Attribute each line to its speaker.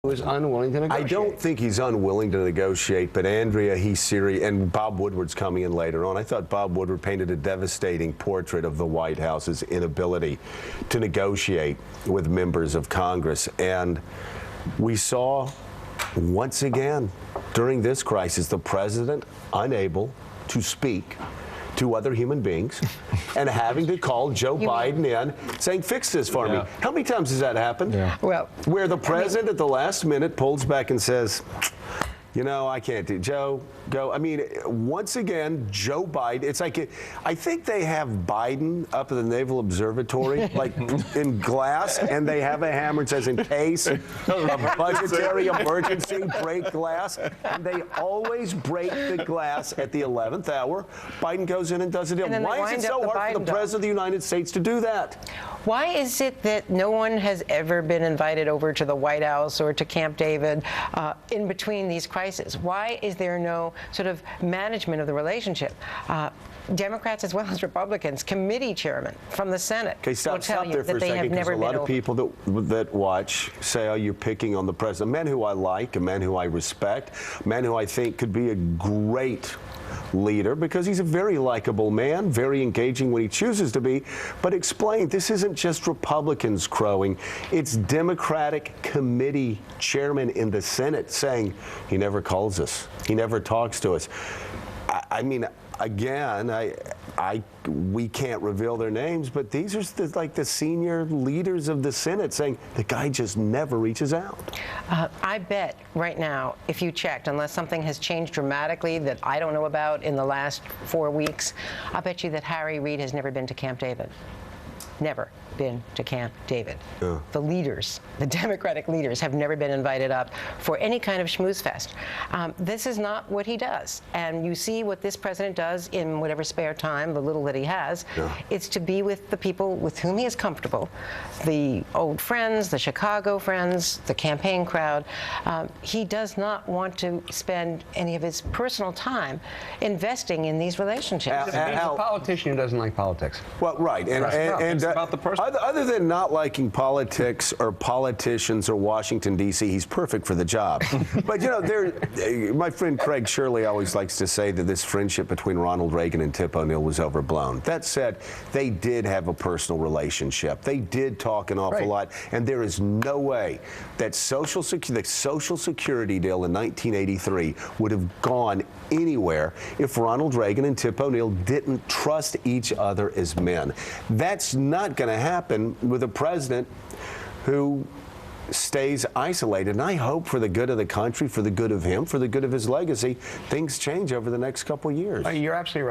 Speaker 1: was unwilling to negotiate.
Speaker 2: I don't think he's unwilling to negotiate, but Andrea Heesiri and Bob Woodward's coming in later on. I thought Bob Woodward painted a devastating portrait of the White House's inability to negotiate with members of Congress. And we saw once again during this crisis the president unable to speak to other human beings and having to call Joe Biden in saying, fix this for me. How many times has that happened?
Speaker 3: Well,
Speaker 2: where the president at the last minute pulls back and says, you know, I can't do, Joe, go. I mean, once again, Joe Biden, it's like, I think they have Biden up at the Naval Observatory, like in glass, and they have a hammer that says, in case of budgetary emergency, break glass. And they always break the glass at the 11th hour. Biden goes in and does it. Why is it so hard for the President of the United States to do that?
Speaker 3: Why is it that no one has ever been invited over to the White House or to Camp David in between these crises? Why is there no sort of management of the relationship? Democrats as well as Republicans, committee chairmen from the Senate
Speaker 2: will
Speaker 3: tell
Speaker 2: stop
Speaker 3: you
Speaker 2: there for
Speaker 3: that
Speaker 2: a
Speaker 3: they
Speaker 2: second,
Speaker 3: have never
Speaker 2: because a lot of people that watch say, oh, you're picking on the president. A man who I like, a man who I respect, a man who I think could be a great leader because he's a very likable man, very engaging when he chooses to be. But explain, this isn't just Republicans crowing. It's Democratic committee chairman in the Senate saying he never calls us. He never talks to us. I mean, again, we can't reveal their names, but these are like the senior leaders of the Senate saying the guy just never reaches out.
Speaker 3: I bet right now, if you checked, unless something has changed dramatically that I don't know about in the last 4 weeks, I bet you that Harry Reid has never been to Camp David. Never been to Camp David. The leaders, the Democratic leaders, have never been invited up for any kind of schmooze fest. This is not what he does. And you see what this president does in whatever spare time, the little that he has, it's to be with the people with whom he is comfortable, the old friends, the Chicago friends, the campaign crowd. He does not want to spend any of his personal time investing in these relationships.
Speaker 1: He's a politician who doesn't like politics.
Speaker 2: Well, right.
Speaker 1: And about the person.
Speaker 2: Other than not liking politics or politicians or Washington, D.C., he's perfect for the job. But, you know, my friend Craig Shirley always likes to say that this friendship between Ronald Reagan and Tip O'Neill was overblown. That said, they did have a personal relationship. They did talk an awful lot. And there is no way that the Social Security deal in 1983 would have gone anywhere if Ronald Reagan and Tip O'Neill didn't trust each other as men. That's not going to happen with a president who stays isolated. And I hope for the good of the country, for the good of him, for the good of his legacy, things change over the next couple of years.
Speaker 1: You're absolutely right.